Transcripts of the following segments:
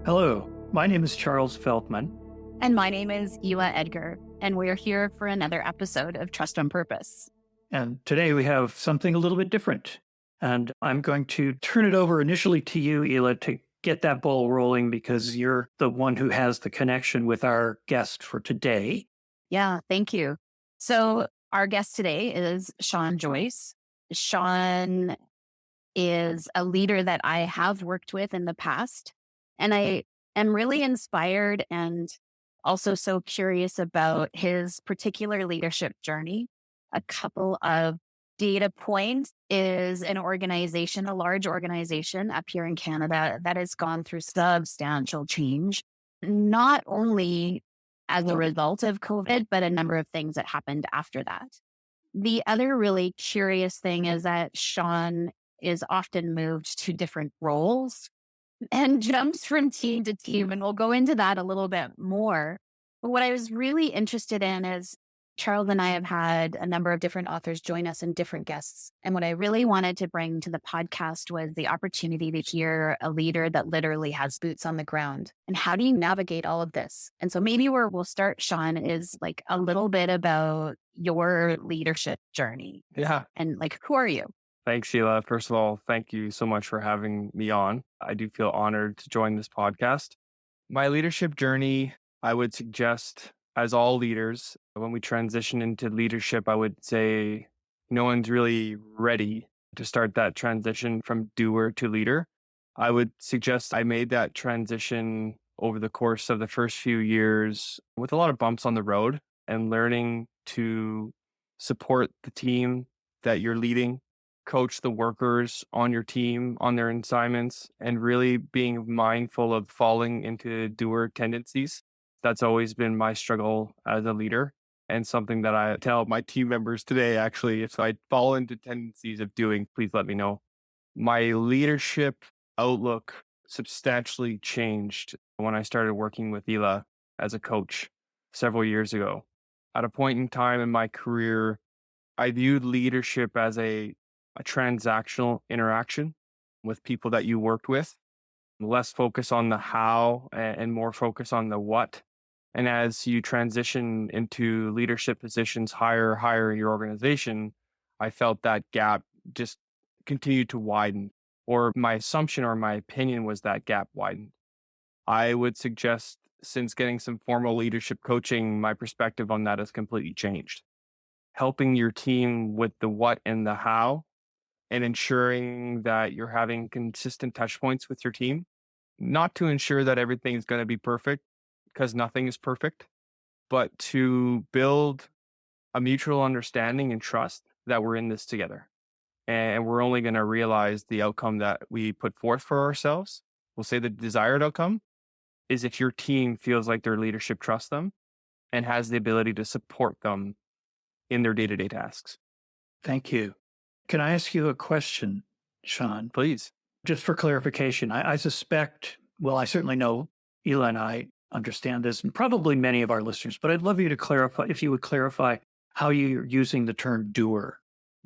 Hello, my name is Charles Feldman. And my name is Ila Edgar, and we're here for another episode of Trust on Purpose. And today we have something a little bit different. And I'm going to turn it over initially to you, Ila, to get that ball rolling because you're the one who has the connection with our guest for today. Yeah, thank you. So our guest today is Sean Joyce. Sean is a leader that I have worked with in the past, and I am really inspired and also so curious about his particular leadership journey. A couple of data points is an organization, a large organization up here in Canada that has gone through substantial change, not only as a result of COVID, but a number of things that happened after that. The other really curious thing is that Sean is often moved to different roles and jumps from team to team. And we'll go into that a little bit more. But what I was really interested in is Charles and I have had a number of different authors join us and different guests. And what I really wanted to bring to the podcast was the opportunity to hear a leader that literally has boots on the ground. And how do you navigate all of this? And so maybe where we'll start, Sean, is like a little bit about your leadership journey. Yeah. And like, who are you? Thanks, Sheila. First of all, thank you so much for having me on. I do feel honored to join this podcast. My leadership journey, I would suggest, as all leaders, when we transition into leadership, I would say no one's really ready to start that transition from doer to leader. I would suggest I made that transition over the course of the first few years with a lot of bumps on the road and learning to support the team that you're leading, coach the workers on your team, on their assignments, and really being mindful of falling into doer tendencies. That's always been my struggle as a leader and something that I tell my team members today, actually, if I fall into tendencies of doing, please let me know. My leadership outlook substantially changed when I started working with Ila as a coach several years ago. At a point in time in my career, I viewed leadership as a transactional interaction with people that you worked with, less focus on the how and more focus on the what. And as you transition into leadership positions higher in your organization, I felt that gap just continued to widen, or my assumption or my opinion was that gap widened. I would suggest, since getting some formal leadership coaching, my perspective on that has completely changed. Helping your team with the what and the how, and ensuring that you're having consistent touch points with your team, not to ensure that everything is going to be perfect, because nothing is perfect, but to build a mutual understanding and trust that we're in this together. And we're only going to realize the outcome that we put forth for ourselves. We'll say the desired outcome is if your team feels like their leadership trusts them and has the ability to support them in their day-to-day tasks. Thank you. Can I ask you a question, Sean? Please. Just for clarification, I suspect, well, I certainly know Ila and I understand this, and probably many of our listeners, but I'd love you to clarify, if you would clarify how you're using the term doer.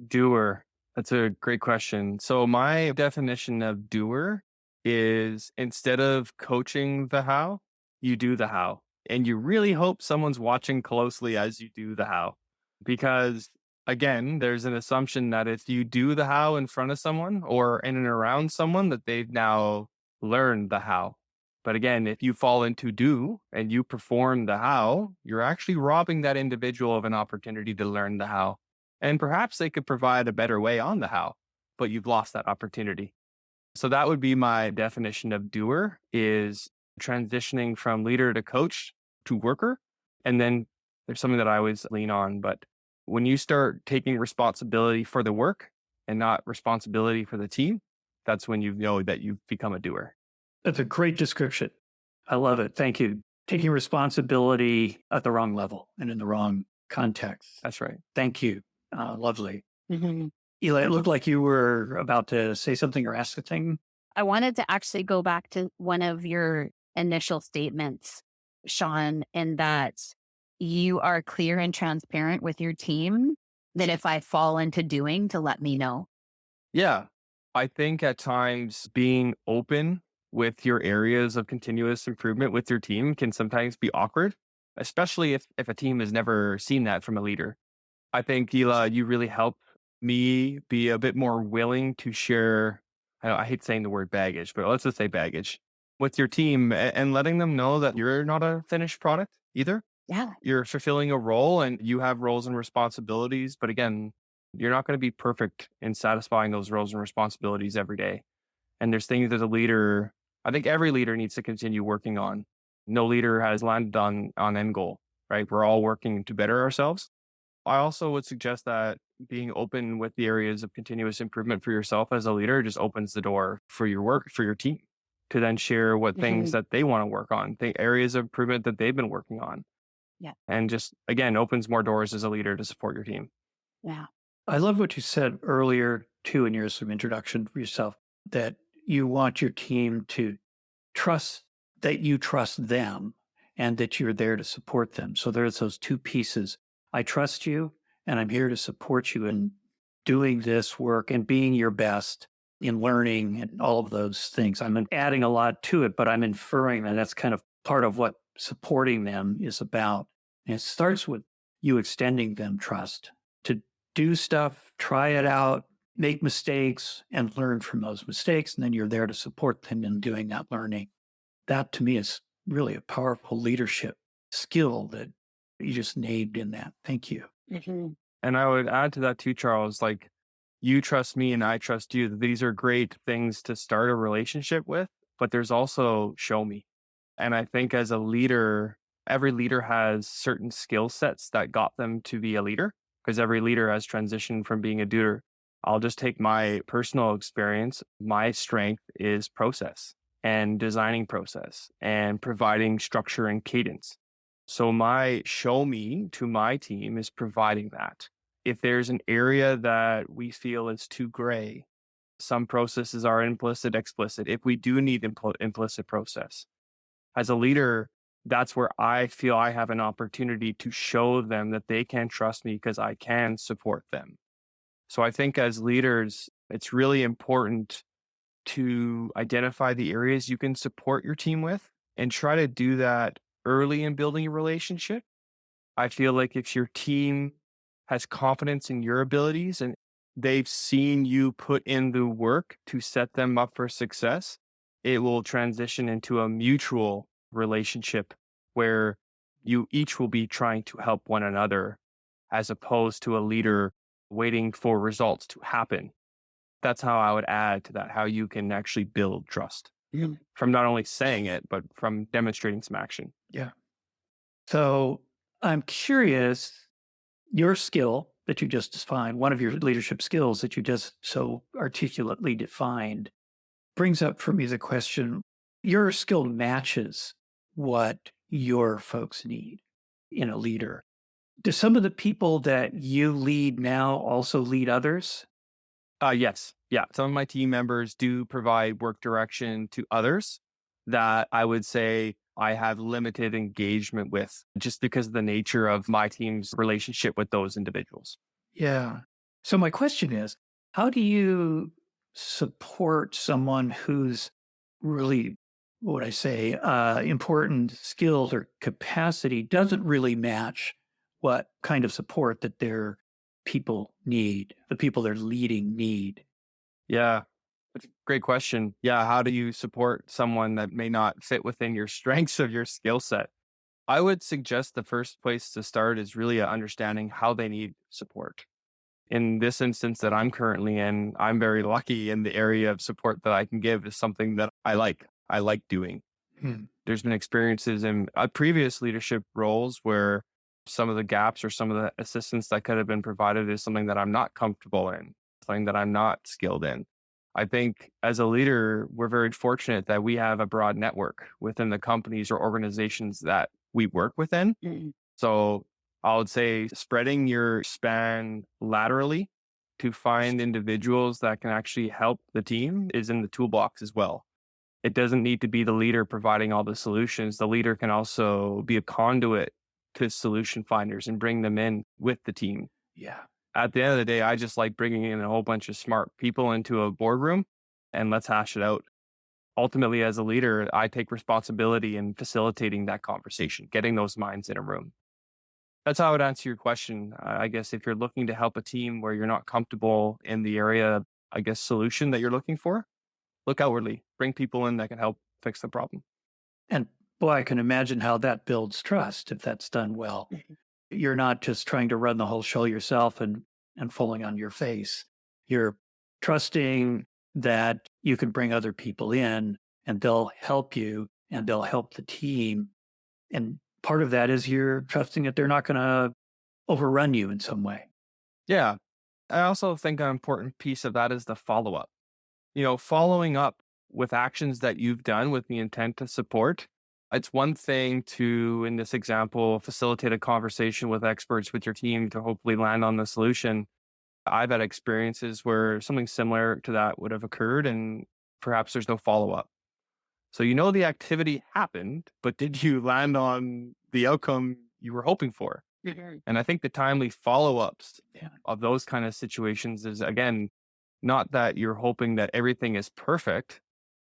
Doer. That's a great question. So my definition of doer is, instead of coaching the how, you do the how. And you really hope someone's watching closely as you do the how. Because again, there's an assumption that if you do the how in front of someone or in and around someone, that they've now learned the how. But again, if you fall into do and you perform the how, you're actually robbing that individual of an opportunity to learn the how. And perhaps they could provide a better way on the how, but you've lost that opportunity. So that would be my definition of doer, is transitioning from leader to coach to worker. And then there's something that I always lean on, but when you start taking responsibility for the work and not responsibility for the team, that's when you know that you've become a doer. That's a great description. I love it. Thank you. Taking responsibility at the wrong level and in the wrong context. That's right. Thank you. Lovely. Mm-hmm. Ila, it looked like you were about to say something or ask a thing. I wanted to actually go back to one of your initial statements, Sean, in that you are clear and transparent with your team, that if I fall into doing, to let me know. Yeah. I think at times being open with your areas of continuous improvement with your team can sometimes be awkward, especially if a team has never seen that from a leader. I think, Ila, you really help me be a bit more willing to share. I hate saying the word baggage, but let's just say baggage with your team and letting them know that you're not a finished product either. Yeah. You're fulfilling a role and you have roles and responsibilities. But again, you're not going to be perfect in satisfying those roles and responsibilities every day. And there's things that a leader, I think every leader needs to continue working on. No leader has landed on end goal, right? We're all working to better ourselves. I also would suggest that being open with the areas of continuous improvement for yourself as a leader just opens the door for your work, for your team to then share what things Mhm. that they want to work on, the areas of improvement that they've been working on. Yeah. And just, again, opens more doors as a leader to support your team. Yeah. I love what you said earlier, too, in your sort of introduction for yourself, that you want your team to trust that you trust them and that you're there to support them. So there's those two pieces. I trust you and I'm here to support you in doing this work and being your best in learning and all of those things. I'm adding a lot to it, but I'm inferring that that's kind of part of what supporting them is about. And it starts with you extending them trust to do stuff, try it out, make mistakes and learn from those mistakes. And then you're there to support them in doing that learning. That to me is really a powerful leadership skill that you just named in that. Thank you. Mhm. And I would add to that too, Charles, like you trust me and I trust you. These are great things to start a relationship with, but there's also show me. And I think as a leader, every leader has certain skill sets that got them to be a leader because every leader has transitioned from being a doer. I'll just take my personal experience. My strength is process and designing process and providing structure and cadence. So my show me to my team is providing that. If there's an area that we feel is too gray, some processes are implicit, explicit. If we do need implicit process, as a leader, that's where I feel I have an opportunity to show them that they can trust me because I can support them. So I think as leaders, it's really important to identify the areas you can support your team with and try to do that early in building a relationship. I feel like if your team has confidence in your abilities and they've seen you put in the work to set them up for success, it will transition into a mutual relationship where you each will be trying to help one another as opposed to a leader waiting for results to happen. That's how I would add to that, how you can actually build trust from not only saying it, but from demonstrating some action. Yeah. So I'm curious, your skill that you just defined, one of your leadership skills that you just so articulately defined, brings up for me the question, your skill matches what your folks need in a leader. Do some of the people that you lead now also lead others? Yes. Yeah. Some of my team members do provide work direction to others that I would say I have limited engagement with just because of the nature of my team's relationship with those individuals. Yeah. So my question is, how do you support someone who's really, what would I say, important skills or capacity doesn't really match what kind of support that their people need, the people they're leading need? Yeah. That's a great question. Yeah. How do you support someone that may not fit within your strengths of your skill set? I would suggest the first place to start is really understanding how they need support. In this instance that I'm currently in, I'm very lucky in the area of support that I can give is something that I like. I like doing. Hmm. There's been experiences in previous leadership roles where some of the gaps or some of the assistance that could have been provided is something that I'm not comfortable in, something that I'm not skilled in. I think as a leader, we're very fortunate that we have a broad network within the companies or organizations that we work within. Mm. So I would say spreading your span laterally to find individuals that can actually help the team is in the toolbox as well. It doesn't need to be the leader providing all the solutions. The leader can also be a conduit to solution finders and bring them in with the team. Yeah. At the end of the day, I just like bringing in a whole bunch of smart people into a boardroom and let's hash it out. ultimately, as a leader, I take responsibility in facilitating that conversation, getting those minds in a room. That's how I would answer your question. I guess if you're looking to help a team where you're not comfortable in the area, I guess, solution that you're looking for, look outwardly, bring people in that can help fix the problem. And boy, I can imagine how that builds trust if that's done well. You're not just trying to run the whole show yourself and falling on your face. You're trusting that you can bring other people in and they'll help you and they'll help the team. And part of that is you're trusting that they're not going to overrun you in some way. Yeah. I also think an important piece of that is the follow up. Following up with actions that you've done with the intent to support. It's one thing to, in this example, facilitate a conversation with experts with your team to hopefully land on the solution. I've had experiences where something similar to that would have occurred and perhaps there's no follow up. So the activity happened, but did you land on the outcome you were hoping for? And I think the timely follow ups of those kind of situations is, again, not that you're hoping that everything is perfect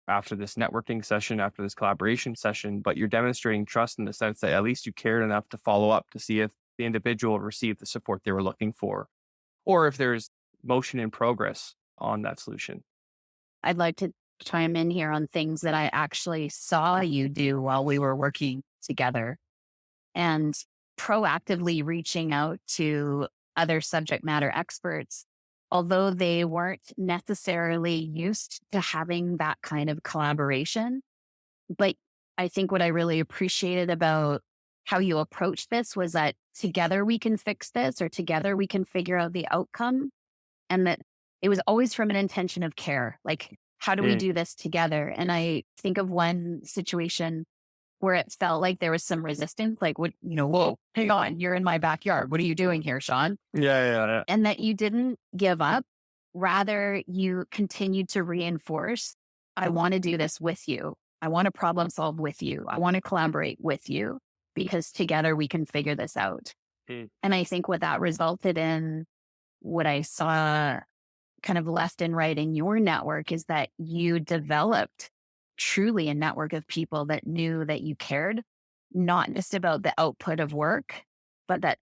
after this networking session, after this collaboration session, but you're demonstrating trust in the sense that at least you cared enough to follow up to see if the individual received the support they were looking for, or if there's motion in progress on that solution. I'd like to chime in here on things that I actually saw you do while we were working together, and proactively reaching out to other subject matter experts, although they weren't necessarily used to having that kind of collaboration. But I think what I really appreciated about how you approached this was that together we can fix this, or together we can figure out the outcome. And that it was always from an intention of care. Like, how do we do this together? And I think of one situation where it felt like there was some resistance, like, what, whoa, hang on, you're in my backyard. What are you doing here, Sean? Yeah. And that you didn't give up. Rather, you continued to reinforce, I want to do this with you. I want to problem solve with you. I want to collaborate with you because together we can figure this out. And I think what that resulted in, what I saw kind of left and right in your network, is that you developed truly a network of people that knew that you cared, not just about the output of work, but that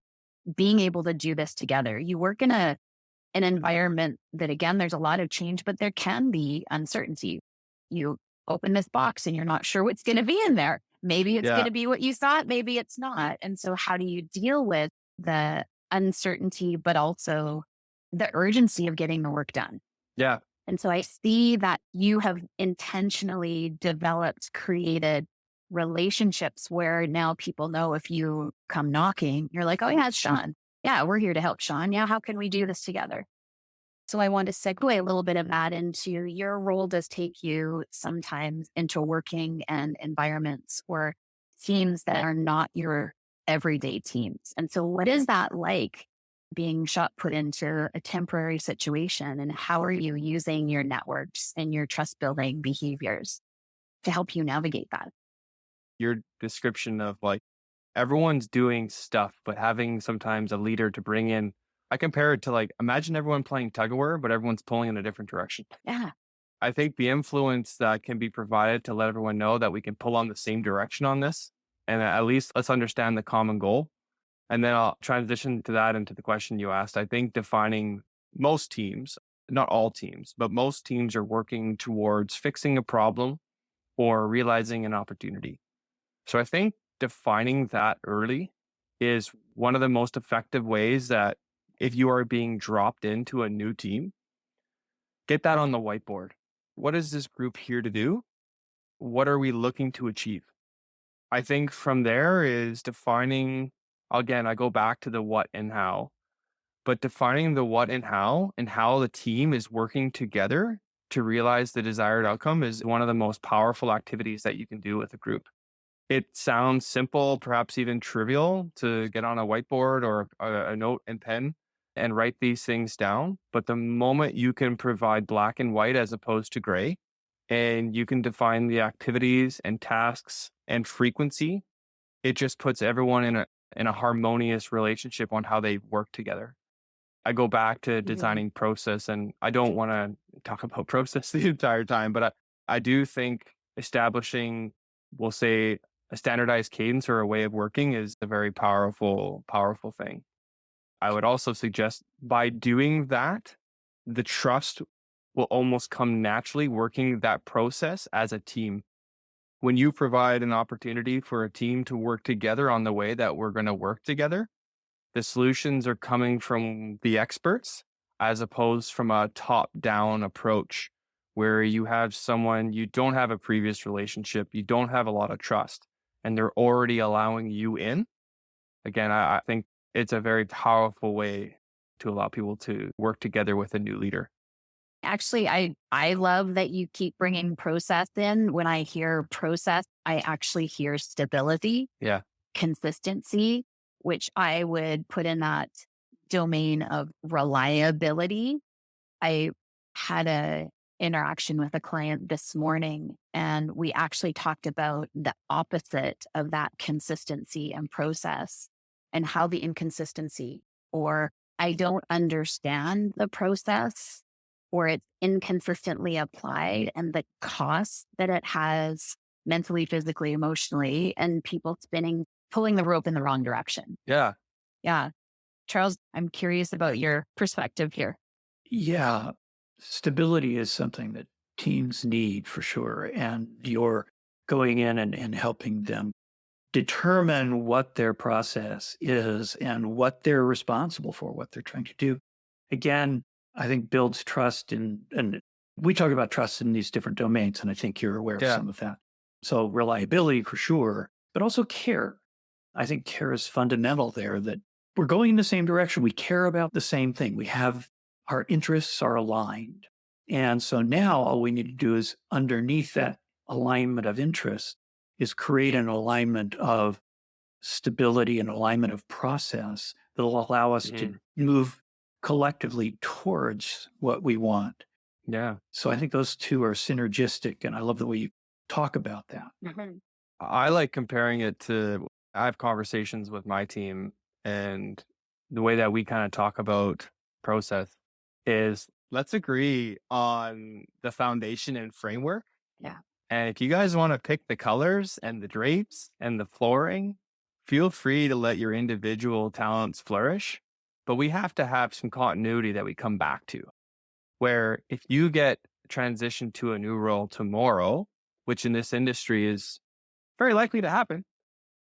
being able to do this together. You work in an environment that, again, there's a lot of change, but there can be uncertainty. You open this box and you're not sure what's going to be in there. Maybe it's going to be what you thought, maybe it's not. And so how do you deal with the uncertainty, but also the urgency of getting the work done? Yeah. And so I see that you have intentionally developed, created relationships where now people know if you come knocking, you're like, oh yeah, it's Sean. Yeah, we're here to help Sean. Yeah, how can we do this together? So I want to segue a little bit of that into your role does take you sometimes into working and environments or teams that are not your everyday teams. And so what is that like, being put into a temporary situation, and how are you using your networks and your trust building behaviors to help you navigate that? Your description of like everyone's doing stuff, but having sometimes a leader to bring in, I compare it to like, imagine everyone playing tug of war, but everyone's pulling in a different direction. Yeah. I think the influence that can be provided to let everyone know that we can pull on the same direction on this, and at least let's understand the common goal. And then I'll transition to that into the question you asked. I think defining most teams, not all teams, but most teams are working towards fixing a problem or realizing an opportunity. So I think defining that early is one of the most effective ways that if you are being dropped into a new team, get that on the whiteboard. What is this group here to do? What are we looking to achieve? I think from there is defining, again, I go back to the what and how, but defining the what and how the team is working together to realize the desired outcome is one of the most powerful activities that you can do with a group. It sounds simple, perhaps even trivial to get on a whiteboard or a note and pen and write these things down. But the moment you can provide black and white as opposed to gray, and you can define the activities and tasks and frequency, it just puts everyone in a harmonious relationship on how they work together. I go back to designing process, and I don't want to talk about process the entire time, but I do think establishing, we'll say, a standardized cadence or a way of working is a very powerful thing. I would also suggest by doing that, the trust will almost come naturally working that process as a team. When you provide an opportunity for a team to work together on the way that we're going to work together, the solutions are coming from the experts as opposed from a top down approach where you have someone you don't have a previous relationship, you don't have a lot of trust, and they're already allowing you in. Again, I think it's a very powerful way to allow people to work together with a new leader. Actually, I love that you keep bringing process in. When I hear process, I actually hear stability, Yeah. consistency, which I would put in that domain of reliability. I had a interaction with a client this morning, and we actually talked about the opposite of that consistency and process, and how the inconsistency, or I don't understand the process, or it's inconsistently applied, and the cost that it has mentally, physically, emotionally, and people pulling the rope in the wrong direction. Yeah. Yeah. Charles, I'm curious about your perspective here. Yeah. Stability is something that teams need for sure. And you're going in and helping them determine what their process is and what they're responsible for, what they're trying to do. Again, I think builds trust and we talk about trust in these different domains, and I think you're aware of Yeah. some of that. So reliability for sure, but also care. I think care is fundamental there, that we're going in the same direction. We care about the same thing. We have our interests are aligned. And so now all we need to do is underneath that alignment of interest is create an alignment of stability and alignment of process that will allow us to move collectively towards what we want. Yeah. So I think those two are synergistic. And I love the way you talk about that. Mhm. I like comparing it to, I have conversations with my team, and the way that we kind of talk about process is let's agree on the foundation and framework. Yeah. And if you guys want to pick the colors and the drapes and the flooring, feel free to let your individual talents flourish. But we have to have some continuity that we come back to, where if you get transitioned to a new role tomorrow, which in this industry is very likely to happen,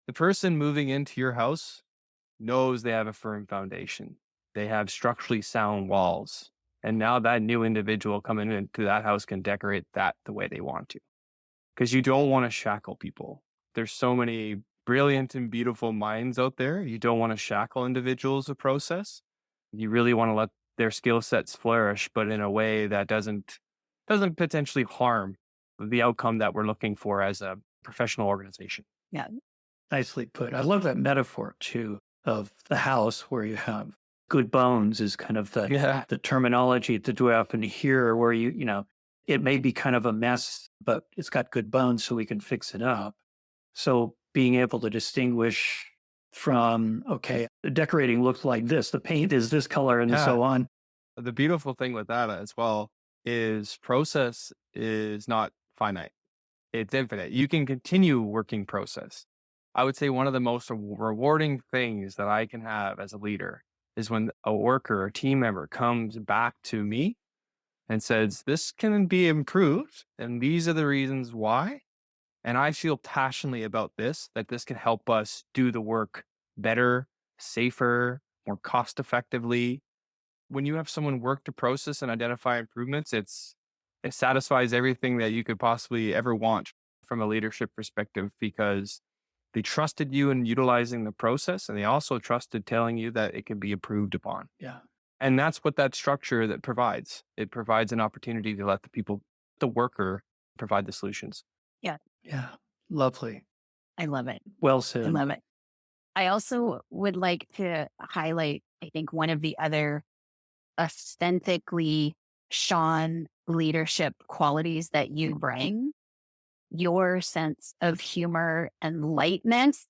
the person moving into your house knows they have a firm foundation. They have structurally sound walls. And now that new individual coming into that house can decorate that the way they want to. Because you don't want to shackle people. There's so many brilliant and beautiful minds out there. You don't want to shackle individuals with process. You really want to let their skill sets flourish, but in a way that doesn't potentially harm the outcome that we're looking for as a professional organization. Yeah. Nicely put. I love that metaphor too of the house where you have good bones is kind of the terminology that we often hear where it may be kind of a mess, but it's got good bones so we can fix it up. So being able to distinguish from, okay, the decorating looks like this, the paint is this color and so on. The beautiful thing with that as well is process is not finite. It's infinite. You can continue working process. I would say one of the most rewarding things that I can have as a leader is when a worker or team member comes back to me and says, this can be improved, and these are the reasons why. And I feel passionately about this, that this can help us do the work better, safer, more cost effectively. When you have someone work to process and identify improvements, it satisfies everything that you could possibly ever want from a leadership perspective, because they trusted you in utilizing the process, and they also trusted telling you that it can be improved upon. Yeah. And that's what that structure that provides. It provides an opportunity to let the worker provide the solutions. Yeah. Yeah. Lovely. I love it. Well said. I love it. I also would like to highlight, I think, one of the other authentically Sean leadership qualities that you bring, your sense of humor and lightness,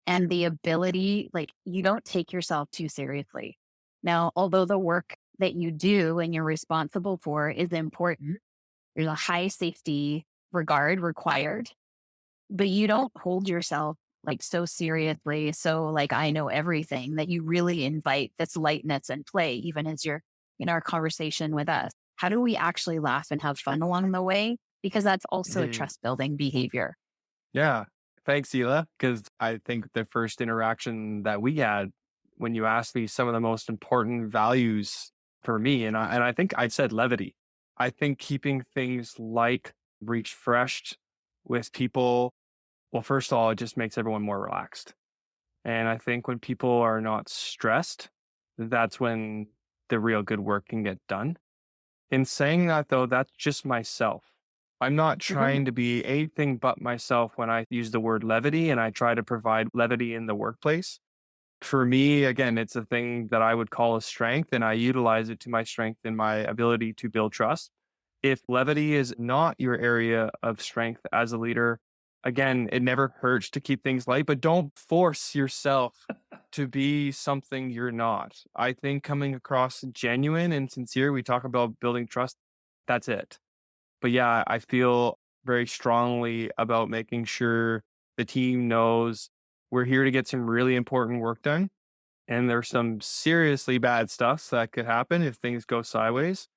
and the ability, like, you don't take yourself too seriously. Now, although the work that you do and you're responsible for is important, There's a high safety regard required, but you don't hold yourself like so seriously. So like, I know everything, that you really invite this lightness and play, even as you're in our conversation with us. How do we actually laugh and have fun along the way? Because that's also a Hey. trust building behavior. Yeah. Thanks, Ila. Because I think the first interaction that we had when you asked me some of the most important values for me, and I think I said levity. I think keeping things light, refreshed with people, well, first of all, it just makes everyone more relaxed. And I think when people are not stressed, that's when the real good work can get done. In saying that, though, that's just myself. I'm not Mhm. trying to be anything but myself when I use the word levity and I try to provide levity in the workplace. For me, again, it's a thing that I would call a strength, and I utilize it to my strength in my ability to build trust. If levity is not your area of strength as a leader, again, it never hurts to keep things light, but don't force yourself to be something you're not. I think coming across genuine and sincere, we talk about building trust, that's it. But yeah, I feel very strongly about making sure the team knows we're here to get some really important work done. And there's some seriously bad stuff that could happen if things go sideways.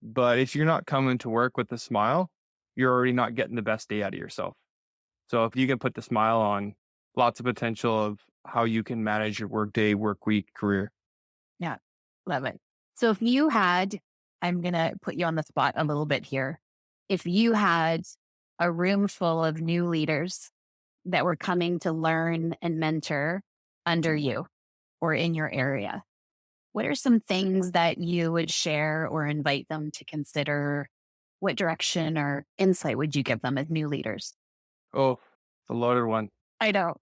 But if you're not coming to work with a smile, you're already not getting the best day out of yourself. So if you can put the smile on, lots of potential of how you can manage your work day, work week, career. Yeah. Love it. So if you had, I'm going to put you on the spot a little bit here. If you had a room full of new leaders that were coming to learn and mentor under you or in your area, what are some things that you would share or invite them to consider? What direction or insight would you give them as new leaders? Oh, the loaded one. I know.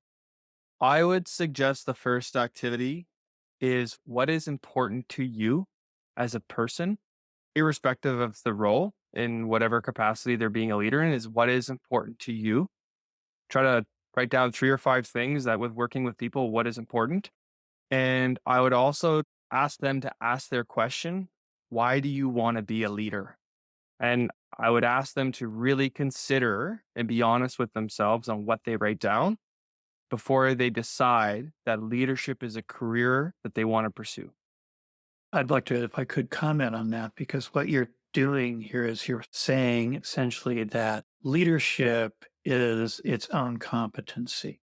I would suggest the first activity is what is important to you as a person, irrespective of the role in whatever capacity they're being a leader in, is what is important to you. Try to write down 3 or 5 things that with working with people, what is important. And I would also ask them to ask their question, why do you want to be a leader? And I would ask them to really consider and be honest with themselves on what they write down before they decide that leadership is a career that they want to pursue. I'd like to, if I could comment on that, because what you're doing here is you're saying essentially that leadership is its own competency.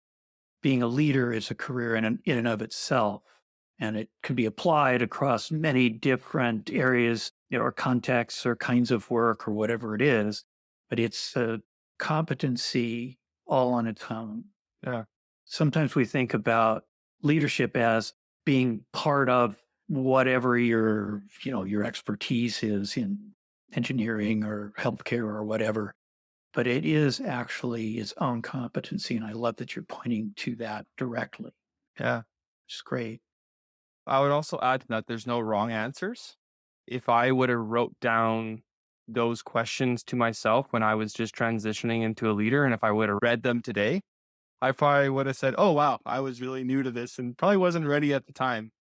Being a leader is a career in and of itself, and it can be applied across many different areas, or contexts or kinds of work or whatever it is, but it's a competency all on its own. Yeah. Sometimes we think about leadership as being part of whatever your expertise is in engineering or healthcare or whatever, but it is actually its own competency. And I love that you're pointing to that directly. Yeah. It's great. I would also add to that there's no wrong answers. If I would have wrote down those questions to myself when I was just transitioning into a leader, and if I would have read them today, I probably would have said, oh, wow, I was really new to this and probably wasn't ready at the time.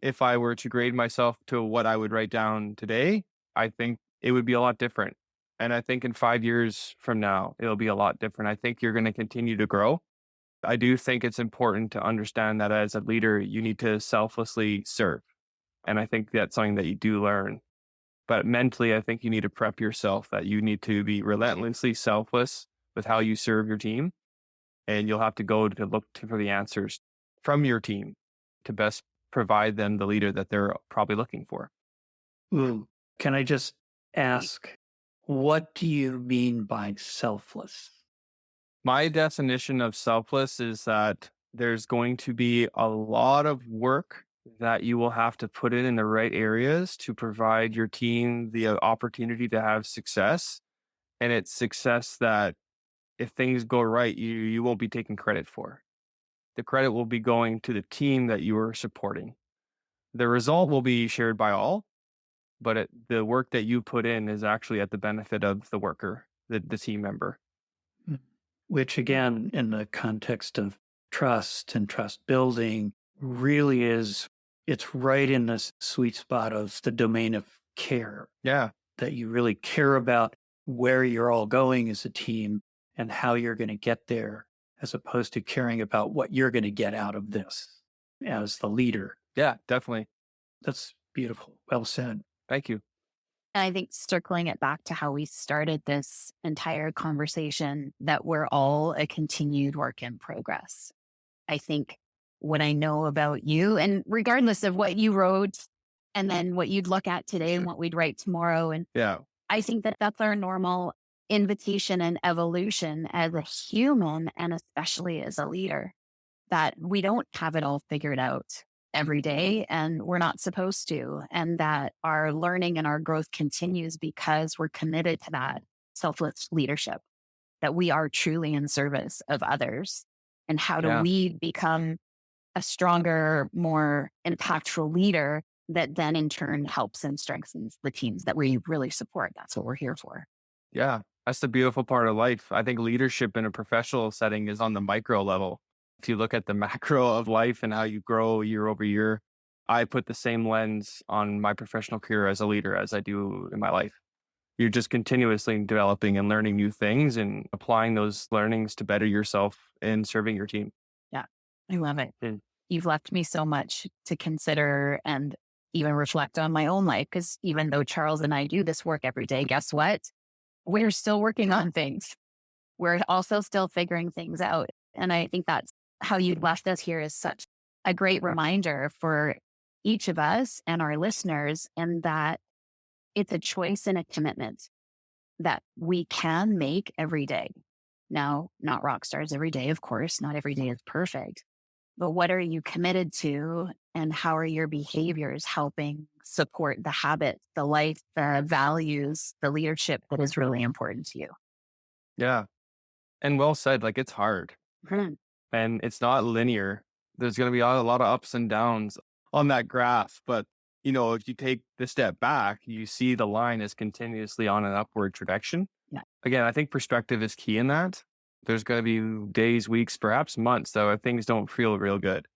If I were to grade myself to what I would write down today, I think it would be a lot different. And I think in 5 years from now, it'll be a lot different. I think you're going to continue to grow. I do think it's important to understand that as a leader, you need to selflessly serve. And I think that's something that you do learn. But mentally, I think you need to prep yourself that you need to be relentlessly selfless with how you serve your team. And you'll have to go to look for the answers from your team to best provide them the leader that they're probably looking for. Ooh, can I just ask, what do you mean by selfless? My definition of selfless is that there's going to be a lot of work that you will have to put in the right areas to provide your team the opportunity to have success. And it's success that if things go right, you won't be taking credit for. The credit will be going to the team that you are supporting. The result will be shared by all, but the work that you put in is actually at the benefit of the worker, the team member. Mm. Which again, in the context of trust and trust building, really it's right in the sweet spot of the domain of care, Yeah. that you really care about where you're all going as a team and how you're going to get there, as opposed to caring about what you're going to get out of this as the leader. Yeah, definitely. That's beautiful. Well said. Thank you. And I think circling it back to how we started this entire conversation, that we're all a continued work in progress. I think what I know about you, and regardless of what you wrote and then what you'd look at today and what we'd write tomorrow, and Yeah. I think that that's our normal invitation and evolution as a human, and especially as a leader, that we don't have it all figured out every day, and we're not supposed to, and that our learning and our growth continues because we're committed to that selfless leadership, that we are truly in service of others. And how do Yeah. we become a stronger, more impactful leader that then in turn helps and strengthens the teams that we really support? That's what we're here for. Yeah. That's the beautiful part of life. I think leadership in a professional setting is on the micro level. If you look at the macro of life and how you grow year over year, I put the same lens on my professional career as a leader as I do in my life. You're just continuously developing and learning new things and applying those learnings to better yourself in serving your team. Yeah, I love it. Mm. You've left me so much to consider and even reflect on my own life, because even though Charles and I do this work every day, guess what? We're still working on things. We're also still figuring things out. And I think that's how you left us here, is such a great reminder for each of us and our listeners, and that it's a choice and a commitment that we can make every day. Now, not rock stars every day, of course, not every day is perfect, but what are you committed to, and how are your behaviors helping support the habits, the life, the values, the leadership that is really important to you? Yeah. And well said, like it's hard Mhm. and it's not linear. There's going to be a lot of ups and downs on that graph. But, if you take the step back, you see the line is continuously on an upward trajectory. Yeah. Again, I think perspective is key in that. There's going to be days, weeks, perhaps months, though, things don't feel real good.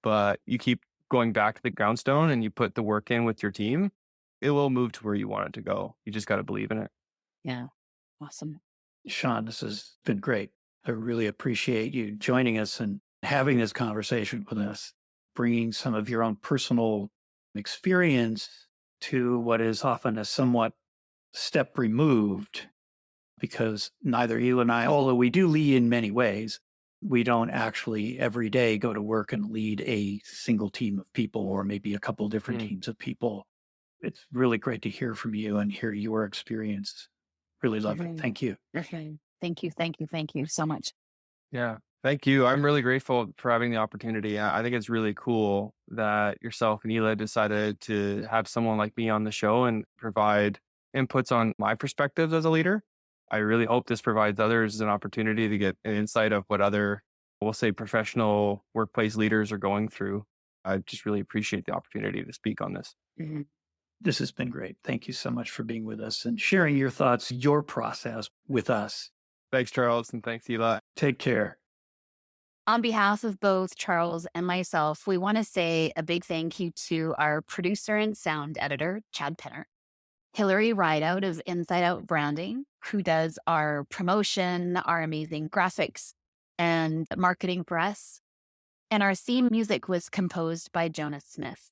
But you keep going back to the groundstone and you put the work in with your team, it will move to where you want it to go. You just got to believe in it. Yeah. Awesome. Sean, this has been great. I really appreciate you joining us and having this conversation with us, bringing some of your own personal experience to what is often a somewhat step removed, because neither you and I, although we do lead in many ways, we don't actually every day go to work and lead a single team of people or maybe a couple different teams of people. It's really great to hear from you and hear your experience. Really love it. Thank you. Okay. Thank you. Thank you. Thank you so much. Yeah. Thank you. I'm really grateful for having the opportunity. I think it's really cool that yourself and Ila decided to have someone like me on the show and provide inputs on my perspectives as a leader. I really hope this provides others an opportunity to get an insight of what other, we'll say, professional workplace leaders are going through. I just really appreciate the opportunity to speak on this. Mhm. This has been great. Thank you so much for being with us and sharing your thoughts, your process with us. Thanks, Charles, and thanks, Ila. Take care. On behalf of both Charles and myself, we want to say a big thank you to our producer and sound editor, Chad Penner, Hillary Rideout of Inside Out Branding, who does our promotion, our amazing graphics, and marketing for us. And our theme music was composed by Jonas Smith.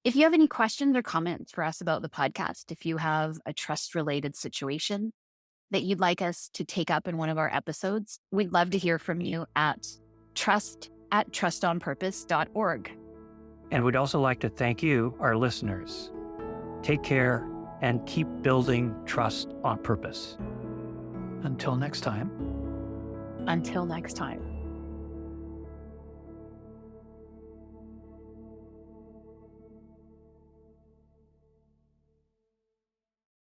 If you have any questions or comments for us about the podcast, if you have a trust-related situation that you'd like us to take up in one of our episodes, we'd love to hear from you at trust@trustonpurpose.org. And we'd also like to thank you, our listeners. Take care and keep building trust on purpose. Until next time. Until next time.